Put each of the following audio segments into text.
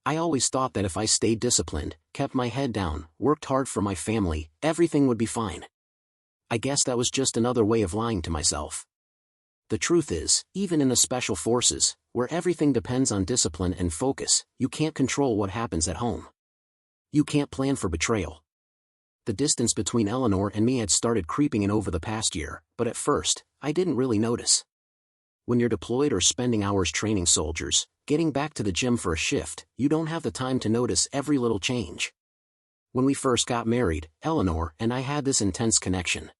I always thought that if I stayed disciplined, kept my head down, worked hard for my family, everything would be fine. I guess that was just another way of lying to myself. The truth is, even in the special forces, where everything depends on discipline and focus, you can't control what happens at home. You can't plan for betrayal. The distance between Eleanor and me had started creeping in over the past year, but at first, I didn't really notice. When you're deployed or spending hours training soldiers, getting back to the gym for a shift, you don't have the time to notice every little change. When we first got married, Eleanor and I had this intense connection.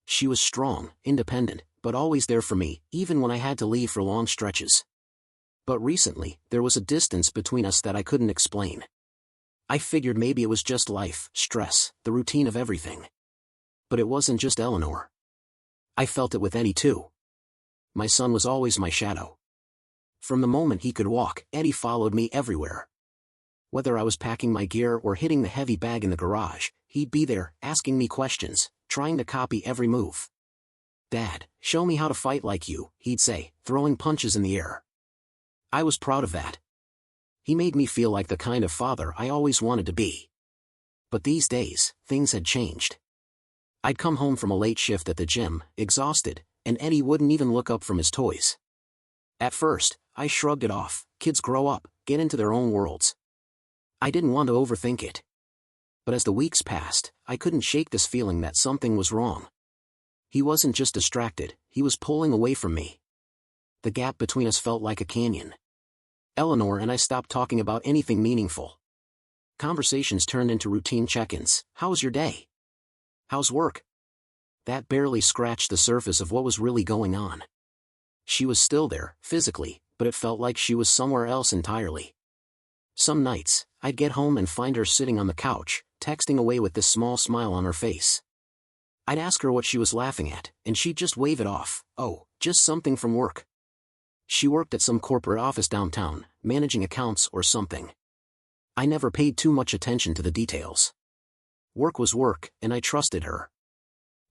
She was strong, independent, but always there for me, even when I had to leave for long stretches. But recently, there was a distance between us that I couldn't explain. I figured maybe it was just life, stress, the routine of everything. But it wasn't just Eleanor. I felt it with Eddie too. My son was always my shadow. From the moment he could walk, Eddie followed me everywhere. Whether I was packing my gear or hitting the heavy bag in the garage, he'd be there, asking me questions, trying to copy every move. "Dad, show me how to fight like you," he'd say, throwing punches in the air. I was proud of that. He made me feel like the kind of father I always wanted to be. But these days, things had changed. I'd come home from a late shift at the gym, exhausted, and Eddie wouldn't even look up from his toys. At first, I shrugged it off. Kids grow up, get into their own worlds. I didn't want to overthink it. But as the weeks passed, I couldn't shake this feeling that something was wrong. He wasn't just distracted, he was pulling away from me. The gap between us felt like a canyon. Eleanor and I stopped talking about anything meaningful. Conversations turned into routine check-ins. "How was your day? How's work?" That barely scratched the surface of what was really going on. She was still there, physically, but it felt like she was somewhere else entirely. Some nights, I'd get home and find her sitting on the couch, texting away with this small smile on her face. I'd ask her what she was laughing at, and she'd just wave it off. "Oh, just something from work." She worked at some corporate office downtown, managing accounts or something. I never paid too much attention to the details. Work was work, and I trusted her.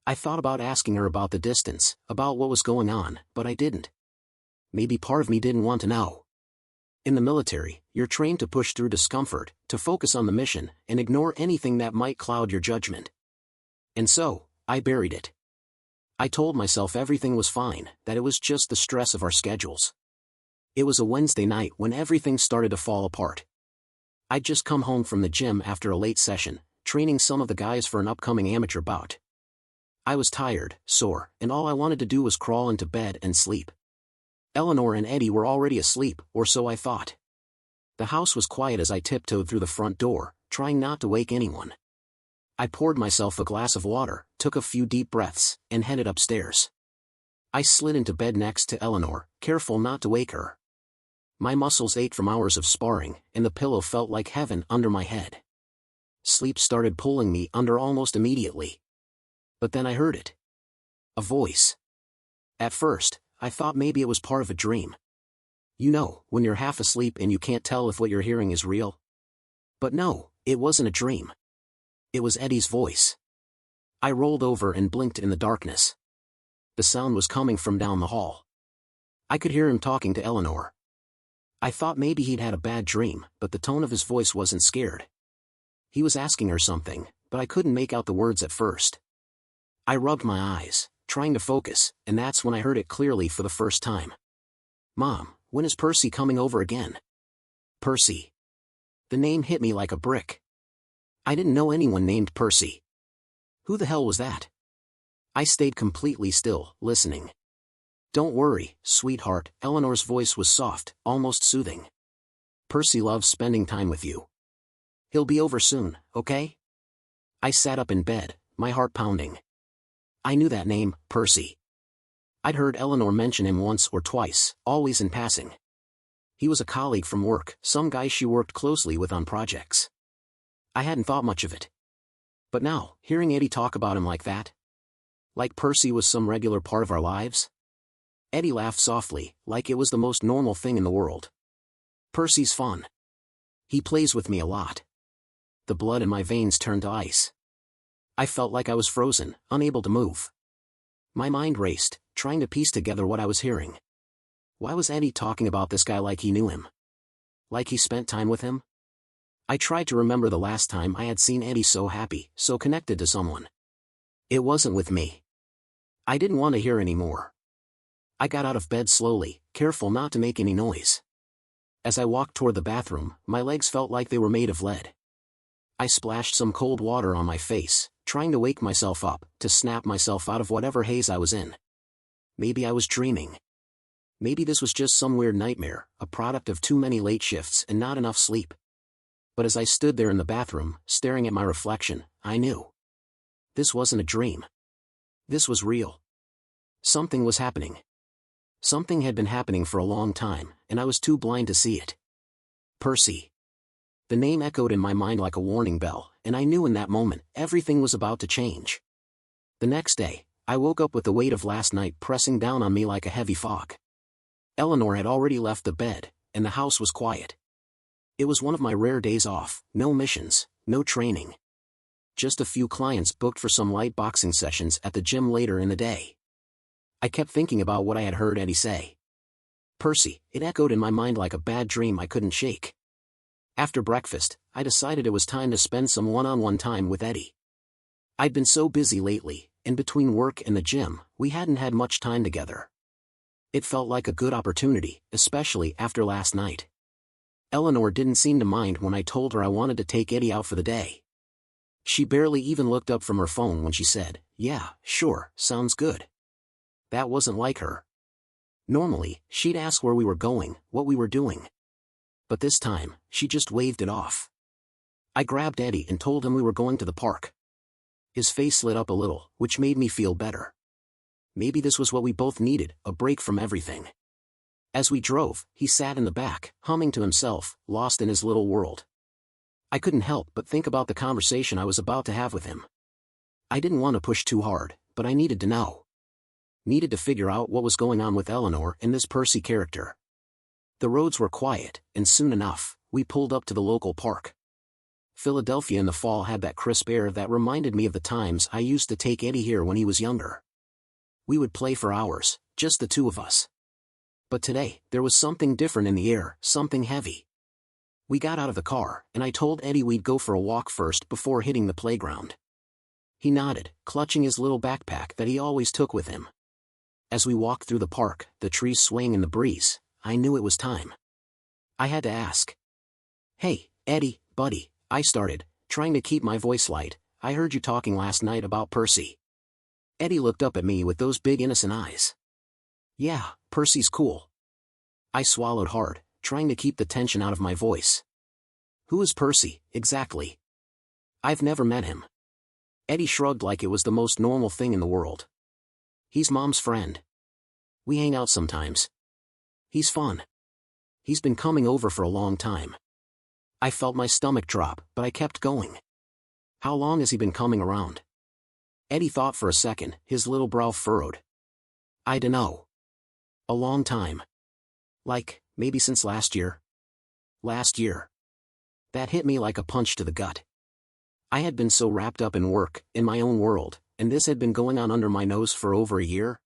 I thought about asking her about the distance, about what was going on, but I didn't. Maybe part of me didn't want to know. In the military, you're trained to push through discomfort, to focus on the mission, and ignore anything that might cloud your judgment. And so, I buried it. I told myself everything was fine, that it was just the stress of our schedules. It was a Wednesday night when everything started to fall apart. I'd just come home from the gym after a late session, training some of the guys for an upcoming amateur bout. I was tired, sore, and all I wanted to do was crawl into bed and sleep. Eleanor and Eddie were already asleep, or so I thought. The house was quiet as I tiptoed through the front door, trying not to wake anyone. I poured myself a glass of water, took a few deep breaths, and headed upstairs. I slid into bed next to Eleanor, careful not to wake her. My muscles ached from hours of sparring, and the pillow felt like heaven under my head. Sleep started pulling me under almost immediately. But then I heard it. A voice. At first, I thought maybe it was part of a dream. You know, when you're half asleep and you can't tell if what you're hearing is real. But no, it wasn't a dream. It was Eddie's voice. I rolled over and blinked in the darkness. The sound was coming from down the hall. I could hear him talking to Eleanor. I thought maybe he'd had a bad dream, but the tone of his voice wasn't scared. He was asking her something, but I couldn't make out the words at first. I rubbed my eyes, trying to focus, and that's when I heard it clearly for the first time. "Mom, when is Percy coming over again?" Percy. The name hit me like a brick. I didn't know anyone named Percy. Who the hell was that? I stayed completely still, listening. "Don't worry, sweetheart," Eleanor's voice was soft, almost soothing. "Percy loves spending time with you. He'll be over soon, okay?" I sat up in bed, my heart pounding. I knew that name, Percy. I'd heard Eleanor mention him once or twice, always in passing. He was a colleague from work, some guy she worked closely with on projects. I hadn't thought much of it. But now, hearing Eddie talk about him like that, like Percy was some regular part of our lives? Eddie laughed softly, like it was the most normal thing in the world. "Percy's fun. He plays with me a lot." The blood in my veins turned to ice. I felt like I was frozen, unable to move. My mind raced, trying to piece together what I was hearing. Why was Eddie talking about this guy like he knew him? Like he spent time with him? I tried to remember the last time I had seen Eddie so happy, so connected to someone. It wasn't with me. I didn't want to hear any more. I got out of bed slowly, careful not to make any noise. As I walked toward the bathroom, my legs felt like they were made of lead. I splashed some cold water on my face, trying to wake myself up, to snap myself out of whatever haze I was in. Maybe I was dreaming. Maybe this was just some weird nightmare, a product of too many late shifts and not enough sleep. But as I stood there in the bathroom, staring at my reflection, I knew. This wasn't a dream. This was real. Something was happening. Something had been happening for a long time, and I was too blind to see it. Percy. The name echoed in my mind like a warning bell, and I knew in that moment, everything was about to change. The next day, I woke up with the weight of last night pressing down on me like a heavy fog. Eleanor had already left the bed, and the house was quiet. It was one of my rare days off, no missions, no training. Just a few clients booked for some light boxing sessions at the gym later in the day. I kept thinking about what I had heard Eddie say. Percy, it echoed in my mind like a bad dream I couldn't shake. After breakfast, I decided it was time to spend some one-on-one time with Eddie. I'd been so busy lately, and between work and the gym, we hadn't had much time together. It felt like a good opportunity, especially after last night. Eleanor didn't seem to mind when I told her I wanted to take Eddie out for the day. She barely even looked up from her phone when she said, "Yeah, sure, sounds good." That wasn't like her. Normally, she'd ask where we were going, what we were doing. But this time, she just waved it off. I grabbed Eddie and told him we were going to the park. His face lit up a little, which made me feel better. Maybe this was what we both needed, a break from everything. As we drove, he sat in the back, humming to himself, lost in his little world. I couldn't help but think about the conversation I was about to have with him. I didn't want to push too hard, but I needed to know. Needed to figure out what was going on with Eleanor and this Percy character. The roads were quiet, and soon enough, we pulled up to the local park. Philadelphia in the fall had that crisp air that reminded me of the times I used to take Eddie here when he was younger. We would play for hours, just the two of us. But today, there was something different in the air, something heavy. We got out of the car, and I told Eddie we'd go for a walk first before hitting the playground. He nodded, clutching his little backpack that he always took with him. As we walked through the park, the trees swaying in the breeze, I knew it was time. I had to ask. "Hey, Eddie, buddy," I started, trying to keep my voice light. "I heard you talking last night about Percy." Eddie looked up at me with those big innocent eyes. "Yeah, Percy's cool." I swallowed hard, trying to keep the tension out of my voice. "Who is Percy, exactly?" "I've never met him." Eddie shrugged like it was the most normal thing in the world. "He's Mom's friend. We hang out sometimes. He's fun. He's been coming over for a long time." I felt my stomach drop, but I kept going. "How long has he been coming around?" Eddie thought for a second, his little brow furrowed. "I dunno. A long time. Like, maybe since last year." Last year. That hit me like a punch to the gut. I had been so wrapped up in work, in my own world, and this had been going on under my nose for over a year.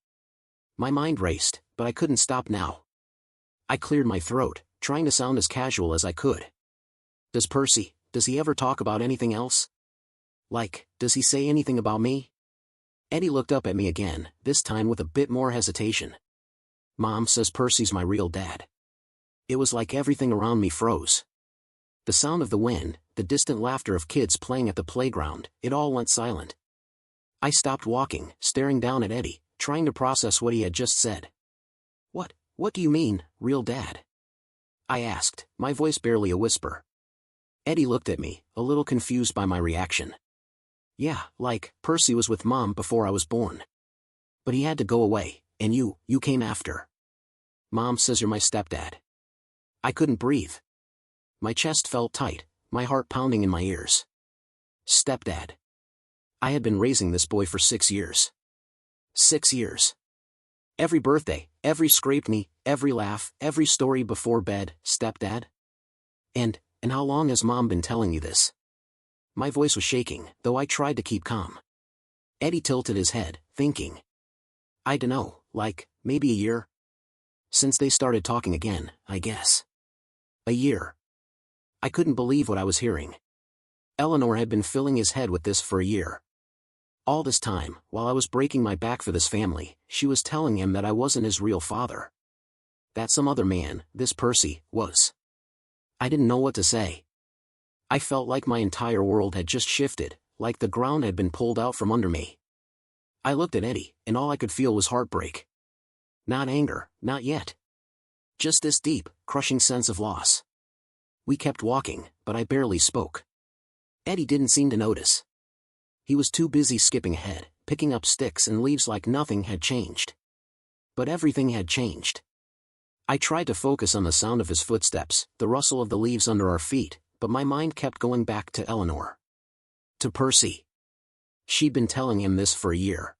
My mind raced, but I couldn't stop now. I cleared my throat, trying to sound as casual as I could. Does he ever talk about anything else? Like, does he say anything about me?" Eddie looked up at me again, this time with a bit more hesitation. "Mom says Percy's my real dad." It was like everything around me froze. The sound of the wind, the distant laughter of kids playing at the playground, it all went silent. I stopped walking, staring down at Eddie, trying to process what he had just said. What do you mean, real dad?" I asked, my voice barely a whisper. Eddie looked at me, a little confused by my reaction. "Yeah, like, Percy was with Mom before I was born. But he had to go away, and you came after. Mom says you're my stepdad." I couldn't breathe. My chest felt tight, my heart pounding in my ears. Stepdad. I had been raising this boy for 6 years. 6 years. Every birthday, every scraped knee, every laugh, every story before bed, stepdad? And how long has Mom been telling you this?" My voice was shaking, though I tried to keep calm. Eddie tilted his head, thinking. "I dunno, like, maybe a year? Since they started talking again, I guess." A year. I couldn't believe what I was hearing. Eleanor had been filling his head with this for a year. All this time, while I was breaking my back for this family, she was telling him that I wasn't his real father. That some other man, this Percy, was. I didn't know what to say. I felt like my entire world had just shifted, like the ground had been pulled out from under me. I looked at Eddie, and all I could feel was heartbreak. Not anger, not yet. Just this deep, crushing sense of loss. We kept walking, but I barely spoke. Eddie didn't seem to notice. He was too busy skipping ahead, picking up sticks and leaves like nothing had changed. But everything had changed. I tried to focus on the sound of his footsteps, the rustle of the leaves under our feet, but my mind kept going back to Eleanor. To Percy. She'd been telling him this for a year.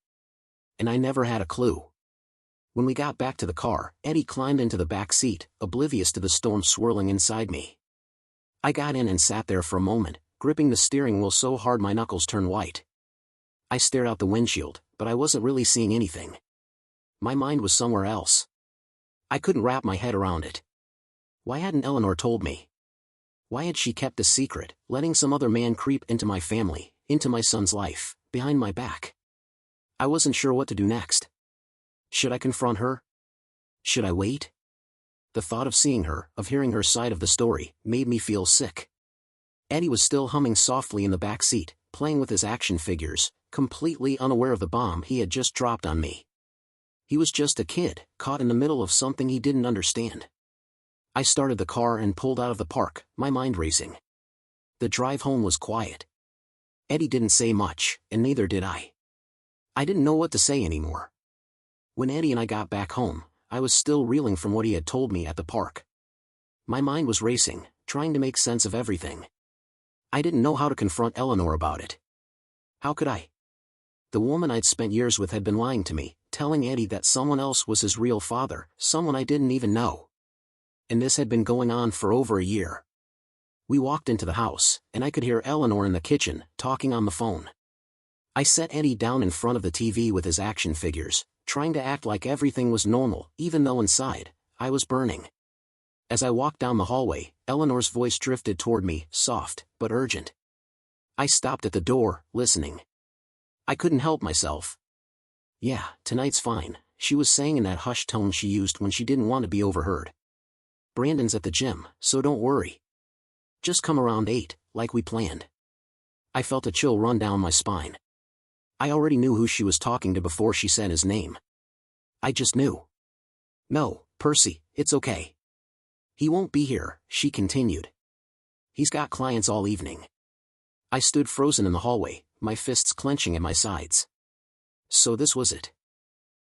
And I never had a clue. When we got back to the car, Eddie climbed into the back seat, oblivious to the storm swirling inside me. I got in and sat there for a moment, gripping the steering wheel so hard my knuckles turned white. I stared out the windshield, but I wasn't really seeing anything. My mind was somewhere else. I couldn't wrap my head around it. Why hadn't Eleanor told me? Why had she kept the secret, letting some other man creep into my family, into my son's life, behind my back? I wasn't sure what to do next. Should I confront her? Should I wait? The thought of seeing her, of hearing her side of the story, made me feel sick. Eddie was still humming softly in the back seat, playing with his action figures, completely unaware of the bomb he had just dropped on me. He was just a kid, caught in the middle of something he didn't understand. I started the car and pulled out of the park, my mind racing. The drive home was quiet. Eddie didn't say much, and neither did I. I didn't know what to say anymore. When Eddie and I got back home, I was still reeling from what he had told me at the park. My mind was racing, trying to make sense of everything. I didn't know how to confront Eleanor about it. How could I? The woman I'd spent years with had been lying to me, telling Eddie that someone else was his real father, someone I didn't even know. And this had been going on for over a year. We walked into the house, and I could hear Eleanor in the kitchen, talking on the phone. I set Eddie down in front of the TV with his action figures, trying to act like everything was normal, even though inside, I was burning. As I walked down the hallway, Eleanor's voice drifted toward me, soft, but urgent. I stopped at the door, listening. I couldn't help myself. Yeah, tonight's fine, she was saying in that hushed tone she used when she didn't want to be overheard. Brandon's at the gym, so don't worry. Just come around 8, like we planned. I felt a chill run down my spine. I already knew who she was talking to before she said his name. I just knew. No, Percy, it's okay. He won't be here, she continued. He's got clients all evening. I stood frozen in the hallway, my fists clenching at my sides. So this was it.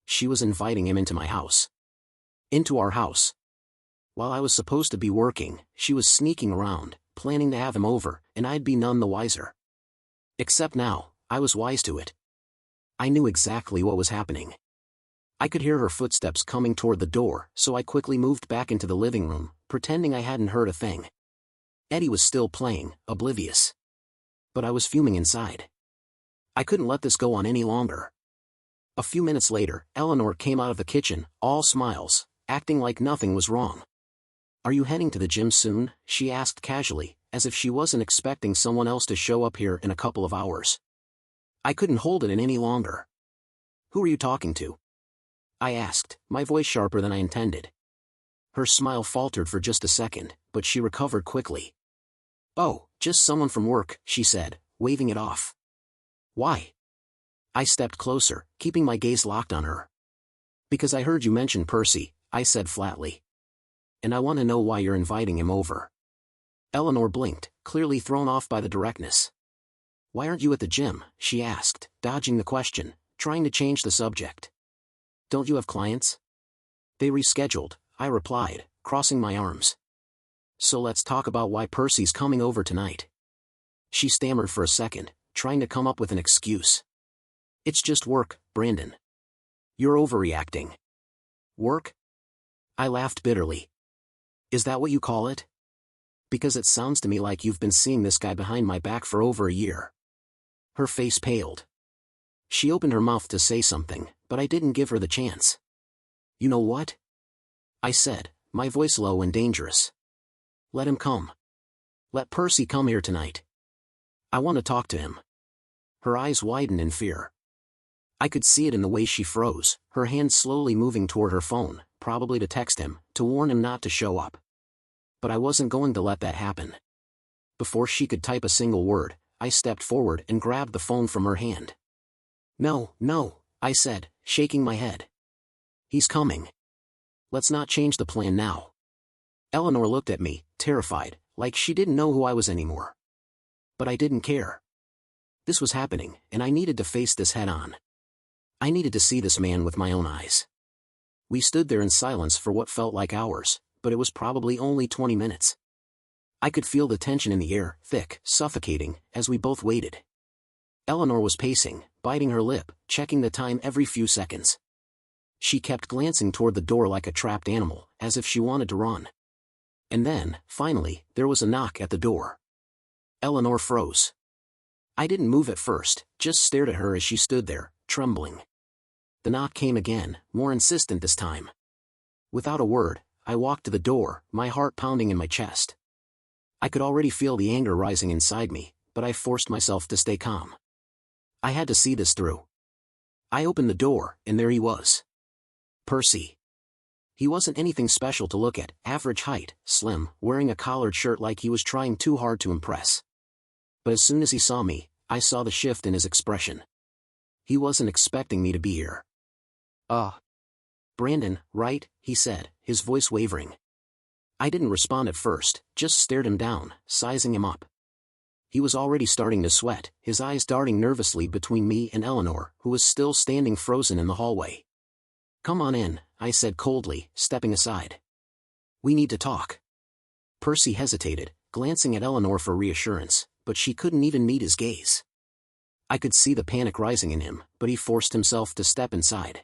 She was inviting him into my house. Into our house. While I was supposed to be working, she was sneaking around, planning to have him over, and I'd be none the wiser. Except now, I was wise to it. I knew exactly what was happening. I could hear her footsteps coming toward the door, so I quickly moved back into the living room, pretending I hadn't heard a thing. Eddie was still playing, oblivious. But I was fuming inside. I couldn't let this go on any longer. A few minutes later, Eleanor came out of the kitchen, all smiles, acting like nothing was wrong. Are you heading to the gym soon? She asked casually, as if she wasn't expecting someone else to show up here in a couple of hours. I couldn't hold it in any longer. Who are you talking to? I asked, my voice sharper than I intended. Her smile faltered for just a second, but she recovered quickly. Oh, just someone from work, she said, waving it off. Why? I stepped closer, keeping my gaze locked on her. Because I heard you mention Percy, I said flatly. And I want to know why you're inviting him over. Eleanor blinked, clearly thrown off by the directness. Why aren't you at the gym? She asked, dodging the question, trying to change the subject. Don't you have clients? They rescheduled, I replied, crossing my arms. So let's talk about why Percy's coming over tonight. She stammered for a second, trying to come up with an excuse. It's just work, Brandon. You're overreacting. Work? I laughed bitterly. Is that what you call it? Because it sounds to me like you've been seeing this guy behind my back for over a year. Her face paled. She opened her mouth to say something, but I didn't give her the chance. You know what? I said, my voice low and dangerous. Let him come. Let Percy come here tonight. I want to talk to him. Her eyes widened in fear. I could see it in the way she froze, her hand slowly moving toward her phone, probably to text him, to warn him not to show up. But I wasn't going to let that happen. Before she could type a single word, I stepped forward and grabbed the phone from her hand. No, no, I said, shaking my head. He's coming. Let's not change the plan now. Eleanor looked at me, terrified, like she didn't know who I was anymore. But I didn't care. This was happening, and I needed to face this head-on. I needed to see this man with my own eyes. We stood there in silence for what felt like hours, but it was probably only 20 minutes. I could feel the tension in the air, thick, suffocating, as we both waited. Eleanor was pacing, biting her lip, checking the time every few seconds. She kept glancing toward the door like a trapped animal, as if she wanted to run. And then, finally, there was a knock at the door. Eleanor froze. I didn't move at first, just stared at her as she stood there, trembling. The knock came again, more insistent this time. Without a word, I walked to the door, my heart pounding in my chest. I could already feel the anger rising inside me, but I forced myself to stay calm. I had to see this through. I opened the door, and there he was. Percy. He wasn't anything special to look at, average height, slim, wearing a collared shirt like he was trying too hard to impress. But as soon as he saw me, I saw the shift in his expression. He wasn't expecting me to be here. Brandon, right? He said, his voice wavering. I didn't respond at first, just stared him down, sizing him up. He was already starting to sweat, his eyes darting nervously between me and Eleanor, who was still standing frozen in the hallway. Come on in, I said coldly, stepping aside. We need to talk. Percy hesitated, glancing at Eleanor for reassurance, but she couldn't even meet his gaze. I could see the panic rising in him, but he forced himself to step inside.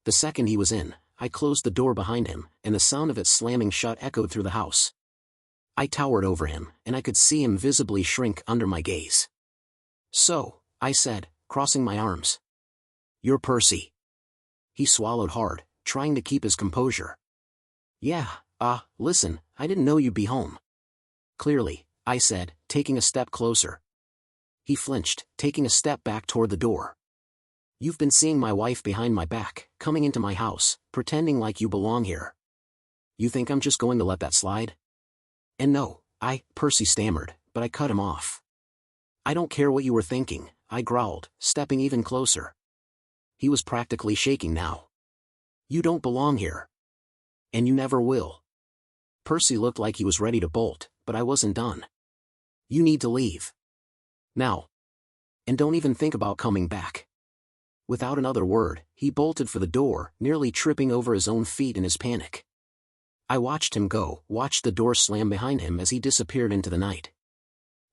The second he was in, I closed the door behind him, and the sound of it slamming shut echoed through the house. I towered over him, and I could see him visibly shrink under my gaze. So, I said, crossing my arms. You're Percy. He swallowed hard, trying to keep his composure. Yeah, listen, I didn't know you'd be home. Clearly, I said, taking a step closer. He flinched, taking a step back toward the door. You've been seeing my wife behind my back, coming into my house, pretending like you belong here. You think I'm just going to let that slide? And no, Percy stammered, but I cut him off. I don't care what you were thinking, I growled, stepping even closer. He was practically shaking now. You don't belong here. And you never will. Percy looked like he was ready to bolt, but I wasn't done. You need to leave. Now. And don't even think about coming back. Without another word, he bolted for the door, nearly tripping over his own feet in his panic. I watched him go, watched the door slam behind him as he disappeared into the night.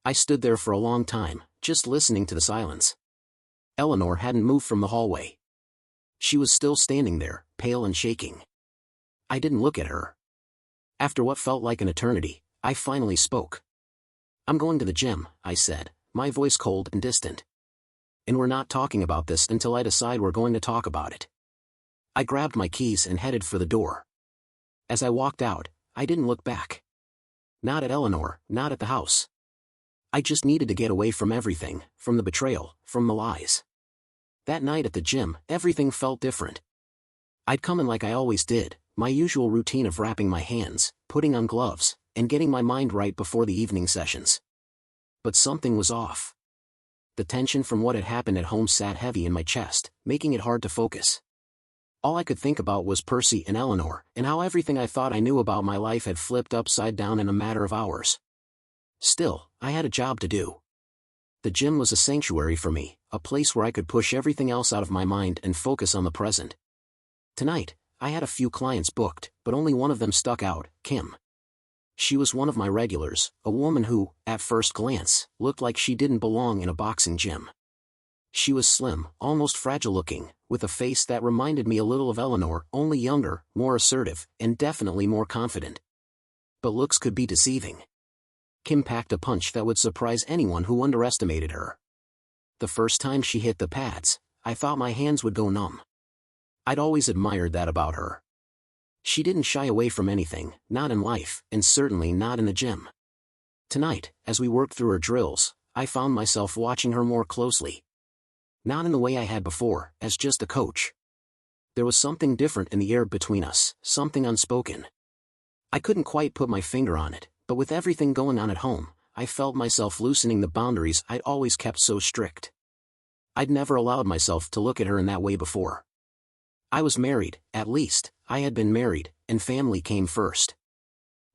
I stood there for a long time, just listening to the silence. Eleanor hadn't moved from the hallway. She was still standing there, pale and shaking. I didn't look at her. After what felt like an eternity, I finally spoke. I'm going to the gym, I said, my voice cold and distant. And we're not talking about this until I decide we're going to talk about it. I grabbed my keys and headed for the door. As I walked out, I didn't look back. Not at Eleanor, not at the house. I just needed to get away from everything, from the betrayal, from the lies. That night at the gym, everything felt different. I'd come in like I always did, my usual routine of wrapping my hands, putting on gloves, and getting my mind right before the evening sessions. But something was off. The tension from what had happened at home sat heavy in my chest, making it hard to focus. All I could think about was Percy and Eleanor, and how everything I thought I knew about my life had flipped upside down in a matter of hours. Still, I had a job to do. The gym was a sanctuary for me, a place where I could push everything else out of my mind and focus on the present. Tonight, I had a few clients booked, but only one of them stuck out, Kim. She was one of my regulars, a woman who, at first glance, looked like she didn't belong in a boxing gym. She was slim, almost fragile-looking, with a face that reminded me a little of Eleanor, only younger, more assertive, and definitely more confident. But looks could be deceiving. Kim packed a punch that would surprise anyone who underestimated her. The first time she hit the pads, I thought my hands would go numb. I'd always admired that about her. She didn't shy away from anything, not in life, and certainly not in the gym. Tonight, as we worked through her drills, I found myself watching her more closely. Not in the way I had before, as just a coach. There was something different in the air between us, something unspoken. I couldn't quite put my finger on it, but with everything going on at home, I felt myself loosening the boundaries I'd always kept so strict. I'd never allowed myself to look at her in that way before. I was married, at least, I had been married, and family came first.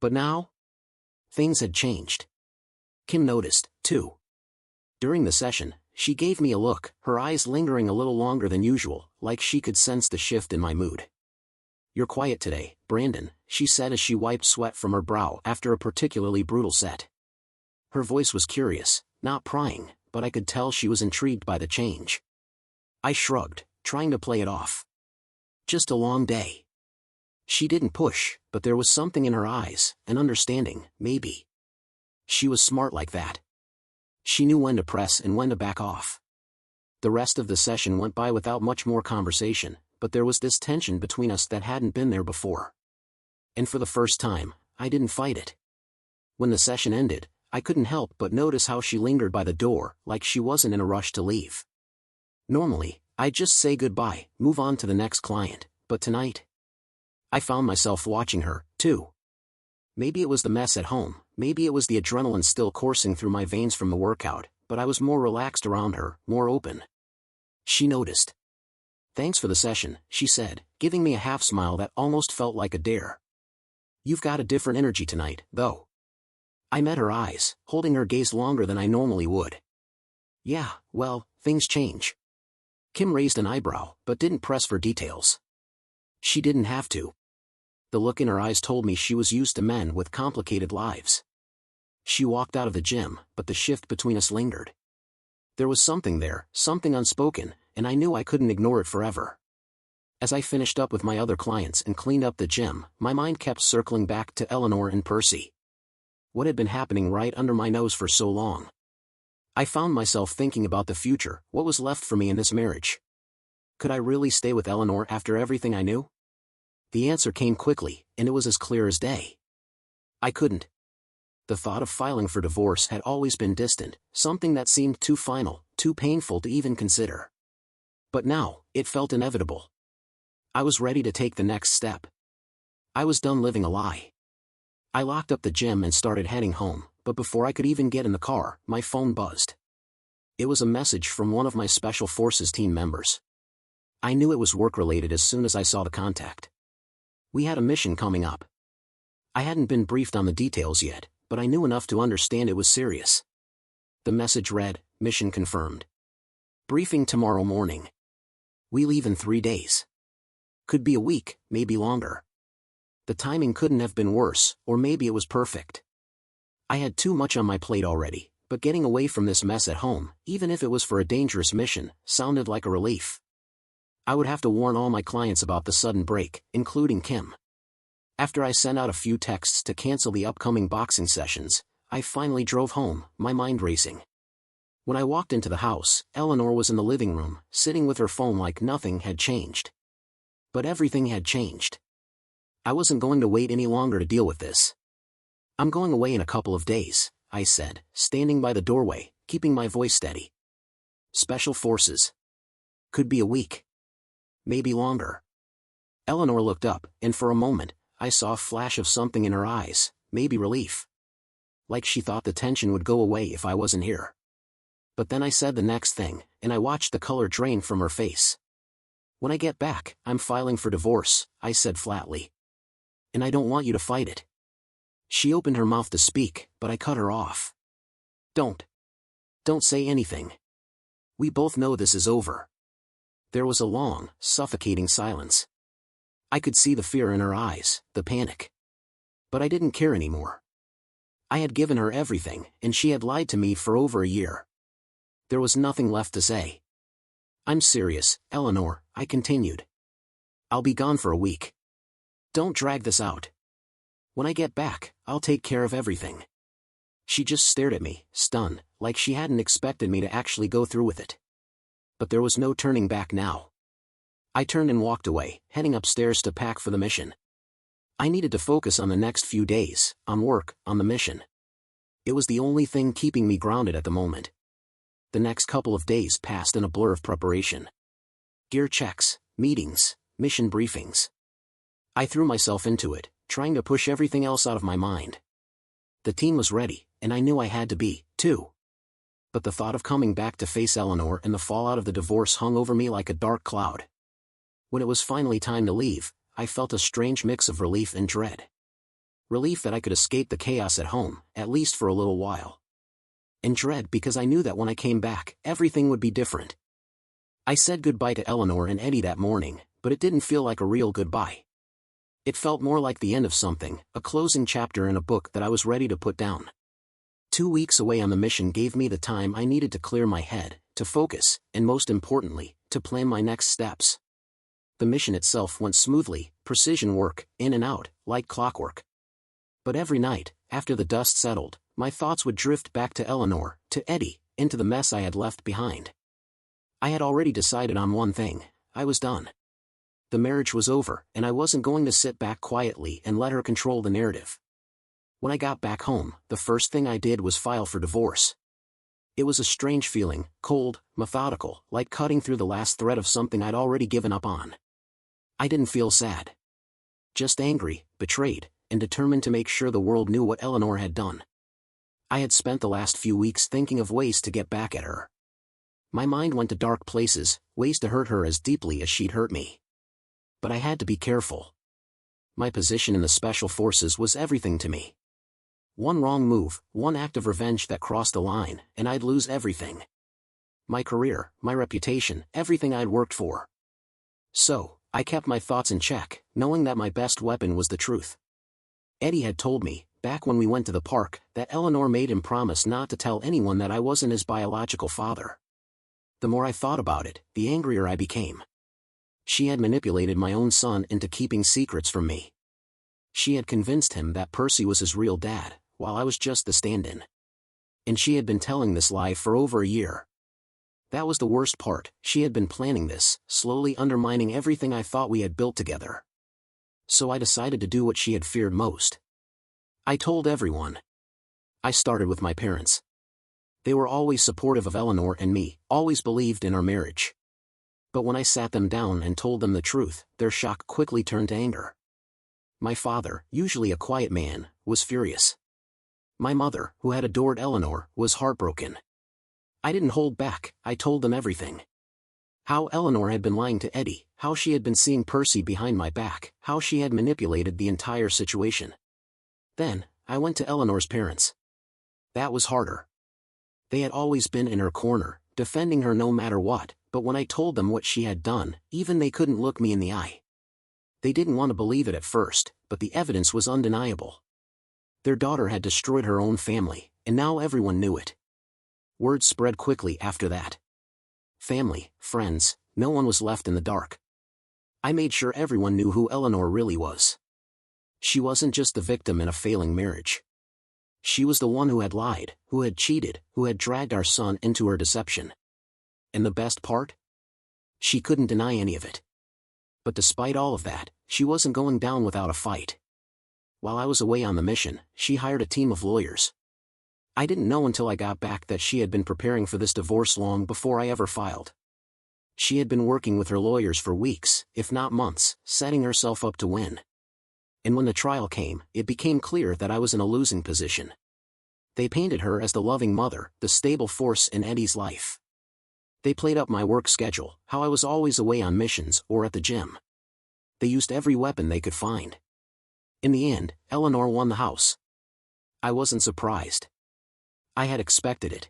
But now? Things had changed. Kim noticed, too. During the session, she gave me a look, her eyes lingering a little longer than usual, like she could sense the shift in my mood. "You're quiet today, Brandon," she said as she wiped sweat from her brow after a particularly brutal set. Her voice was curious, not prying, but I could tell she was intrigued by the change. I shrugged, trying to play it off. Just a long day. She didn't push, but there was something in her eyes, an understanding, maybe. She was smart like that. She knew when to press and when to back off. The rest of the session went by without much more conversation, but there was this tension between us that hadn't been there before. And for the first time, I didn't fight it. When the session ended, I couldn't help but notice how she lingered by the door, like she wasn't in a rush to leave. Normally, I'd just say goodbye, move on to the next client, but tonight, I found myself watching her, too. Maybe it was the mess at home, maybe it was the adrenaline still coursing through my veins from the workout, but I was more relaxed around her, more open. She noticed. "Thanks for the session," she said, giving me a half smile that almost felt like a dare. "You've got a different energy tonight, though." I met her eyes, holding her gaze longer than I normally would. "Yeah, well, things change." Kim raised an eyebrow, but didn't press for details. She didn't have to. The look in her eyes told me she was used to men with complicated lives. She walked out of the gym, but the shift between us lingered. There was something there, something unspoken, and I knew I couldn't ignore it forever. As I finished up with my other clients and cleaned up the gym, my mind kept circling back to Eleanor and Percy. What had been happening right under my nose for so long? I found myself thinking about the future, what was left for me in this marriage. Could I really stay with Eleanor after everything I knew? The answer came quickly, and it was as clear as day. I couldn't. The thought of filing for divorce had always been distant, something that seemed too final, too painful to even consider. But now, it felt inevitable. I was ready to take the next step. I was done living a lie. I locked up the gym and started heading home, but before I could even get in the car, my phone buzzed. It was a message from one of my Special Forces team members. I knew it was work-related as soon as I saw the contact. We had a mission coming up. I hadn't been briefed on the details yet, but I knew enough to understand it was serious. The message read, "Mission confirmed. Briefing tomorrow morning. We leave in 3 days. Could be a week, maybe longer." The timing couldn't have been worse, or maybe it was perfect. I had too much on my plate already, but getting away from this mess at home, even if it was for a dangerous mission, sounded like a relief. I would have to warn all my clients about the sudden break, including Kim. After I sent out a few texts to cancel the upcoming boxing sessions, I finally drove home, my mind racing. When I walked into the house, Eleanor was in the living room, sitting with her phone like nothing had changed. But everything had changed. I wasn't going to wait any longer to deal with this. "I'm going away in a couple of days," I said, standing by the doorway, keeping my voice steady. "Special Forces. Could be a week. Maybe longer." Eleanor looked up, and for a moment, I saw a flash of something in her eyes, maybe relief. Like she thought the tension would go away if I wasn't here. But then I said the next thing, and I watched the color drain from her face. "When I get back, I'm filing for divorce," I said flatly. "And I don't want you to fight it." She opened her mouth to speak, but I cut her off. Don't say anything. We both know this is over." There was a long, suffocating silence. I could see the fear in her eyes, the panic. But I didn't care anymore. I had given her everything, and she had lied to me for over a year. There was nothing left to say. "I'm serious, Eleanor," I continued. "I'll be gone for a week. Don't drag this out. When I get back, I'll take care of everything." She just stared at me, stunned, like she hadn't expected me to actually go through with it. But there was no turning back now. I turned and walked away, heading upstairs to pack for the mission. I needed to focus on the next few days, on work, on the mission. It was the only thing keeping me grounded at the moment. The next couple of days passed in a blur of preparation. Gear checks, meetings, mission briefings. I threw myself into it, trying to push everything else out of my mind. The team was ready, and I knew I had to be, too. But the thought of coming back to face Eleanor and the fallout of the divorce hung over me like a dark cloud. When it was finally time to leave, I felt a strange mix of relief and dread. Relief that I could escape the chaos at home, at least for a little while. And dread because I knew that when I came back, everything would be different. I said goodbye to Eleanor and Eddie that morning, but it didn't feel like a real goodbye. It felt more like the end of something, a closing chapter in a book that I was ready to put down. 2 weeks away on the mission gave me the time I needed to clear my head, to focus, and most importantly, to plan my next steps. The mission itself went smoothly, precision work, in and out, like clockwork. But every night, after the dust settled, my thoughts would drift back to Eleanor, to Eddie, into the mess I had left behind. I had already decided on one thing: I was done. The marriage was over, and I wasn't going to sit back quietly and let her control the narrative. When I got back home, the first thing I did was file for divorce. It was a strange feeling, cold, methodical, like cutting through the last thread of something I'd already given up on. I didn't feel sad. Just angry, betrayed, and determined to make sure the world knew what Eleanor had done. I had spent the last few weeks thinking of ways to get back at her. My mind went to dark places, ways to hurt her as deeply as she'd hurt me. But I had to be careful. My position in the Special Forces was everything to me. One wrong move, one act of revenge that crossed the line, and I'd lose everything. My career, my reputation, everything I'd worked for. So, I kept my thoughts in check, knowing that my best weapon was the truth. Eddie had told me, back when we went to the park, that Eleanor made him promise not to tell anyone that I wasn't his biological father. The more I thought about it, the angrier I became. She had manipulated my own son into keeping secrets from me. She had convinced him that Percy was his real dad, while I was just the stand-in. And she had been telling this lie for over a year. That was the worst part: she had been planning this, slowly undermining everything I thought we had built together. So I decided to do what she had feared most. I told everyone. I started with my parents. They were always supportive of Eleanor and me, always believed in our marriage. But when I sat them down and told them the truth, their shock quickly turned to anger. My father, usually a quiet man, was furious. My mother, who had adored Eleanor, was heartbroken. I didn't hold back, I told them everything. How Eleanor had been lying to Eddie, how she had been seeing Percy behind my back, how she had manipulated the entire situation. Then, I went to Eleanor's parents. That was harder. They had always been in her corner, defending her no matter what, but when I told them what she had done, even they couldn't look me in the eye. They didn't want to believe it at first, but the evidence was undeniable. Their daughter had destroyed her own family, and now everyone knew it. Word spread quickly after that. Family, friends, no one was left in the dark. I made sure everyone knew who Eleanor really was. She wasn't just the victim in a failing marriage. She was the one who had lied, who had cheated, who had dragged our son into her deception. And the best part? She couldn't deny any of it. But despite all of that, she wasn't going down without a fight. While I was away on the mission, she hired a team of lawyers. I didn't know until I got back that she had been preparing for this divorce long before I ever filed. She had been working with her lawyers for weeks, if not months, setting herself up to win. And when the trial came, it became clear that I was in a losing position. They painted her as the loving mother, the stable force in Eddie's life. They played up my work schedule, how I was always away on missions or at the gym. They used every weapon they could find. In the end, Eleanor won the house. I wasn't surprised. I had expected it.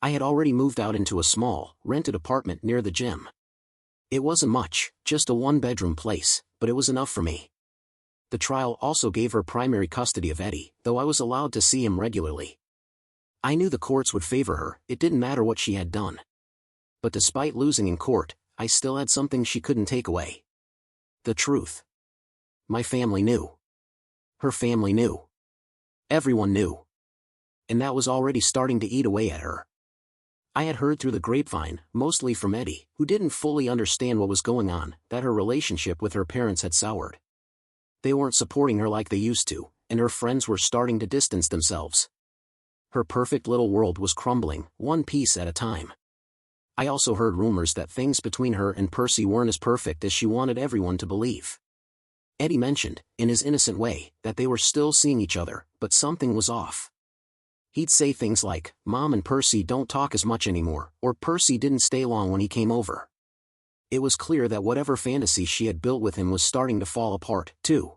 I had already moved out into a small, rented apartment near the gym. It wasn't much, just a one-bedroom place, but it was enough for me. The trial also gave her primary custody of Eddie, though I was allowed to see him regularly. I knew the courts would favor her, it didn't matter what she had done. But despite losing in court, I still had something she couldn't take away. The truth. My family knew. Her family knew. Everyone knew. And that was already starting to eat away at her. I had heard through the grapevine, mostly from Eddie, who didn't fully understand what was going on, that her relationship with her parents had soured. They weren't supporting her like they used to, and her friends were starting to distance themselves. Her perfect little world was crumbling, one piece at a time. I also heard rumors that things between her and Percy weren't as perfect as she wanted everyone to believe. Eddie mentioned, in his innocent way, that they were still seeing each other, but something was off. He'd say things like, "Mom and Percy don't talk as much anymore," or "Percy didn't stay long when he came over." It was clear that whatever fantasy she had built with him was starting to fall apart, too.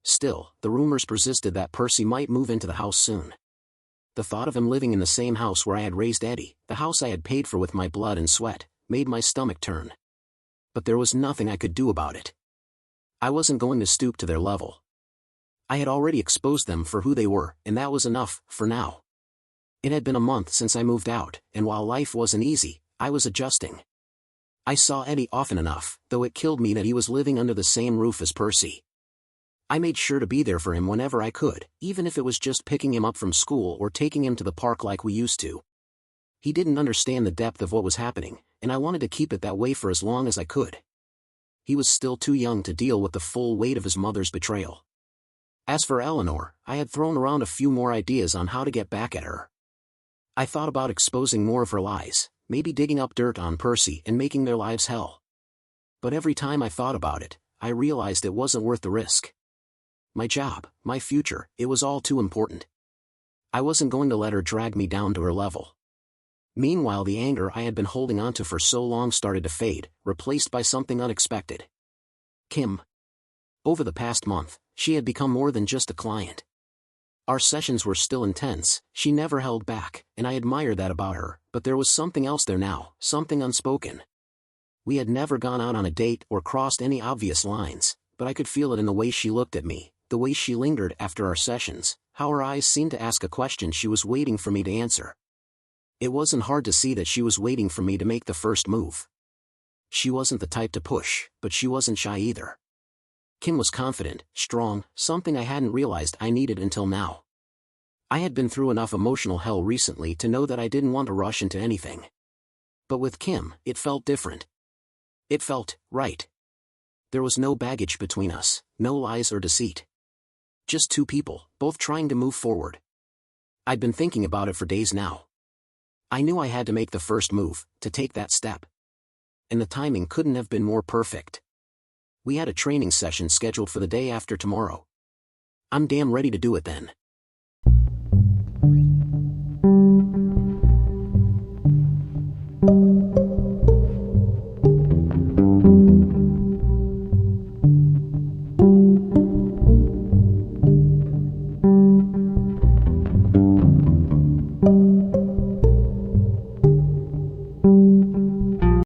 Still, the rumors persisted that Percy might move into the house soon. The thought of him living in the same house where I had raised Eddie, the house I had paid for with my blood and sweat, made my stomach turn. But there was nothing I could do about it. I wasn't going to stoop to their level. I had already exposed them for who they were, and that was enough, for now. It had been a month since I moved out, and while life wasn't easy, I was adjusting. I saw Eddie often enough, though it killed me that he was living under the same roof as Percy. I made sure to be there for him whenever I could, even if it was just picking him up from school or taking him to the park like we used to. He didn't understand the depth of what was happening, and I wanted to keep it that way for as long as I could. He was still too young to deal with the full weight of his mother's betrayal. As for Eleanor, I had thrown around a few more ideas on how to get back at her. I thought about exposing more of her lies, maybe digging up dirt on Percy and making their lives hell. But every time I thought about it, I realized it wasn't worth the risk. My job, my future, it was all too important. I wasn't going to let her drag me down to her level. Meanwhile, the anger I had been holding onto for so long started to fade, replaced by something unexpected. Kim. Over the past month, she had become more than just a client. Our sessions were still intense, she never held back, and I admired that about her, but there was something else there now, something unspoken. We had never gone out on a date or crossed any obvious lines, but I could feel it in the way she looked at me, the way she lingered after our sessions, how her eyes seemed to ask a question she was waiting for me to answer. It wasn't hard to see that she was waiting for me to make the first move. She wasn't the type to push, but she wasn't shy either. Kim was confident, strong, something I hadn't realized I needed until now. I had been through enough emotional hell recently to know that I didn't want to rush into anything. But with Kim, it felt different. It felt right. There was no baggage between us, no lies or deceit. Just two people, both trying to move forward. I'd been thinking about it for days now. I knew I had to make the first move, to take that step. And the timing couldn't have been more perfect. We had a training session scheduled for the day after tomorrow. I'm damn ready to do it then.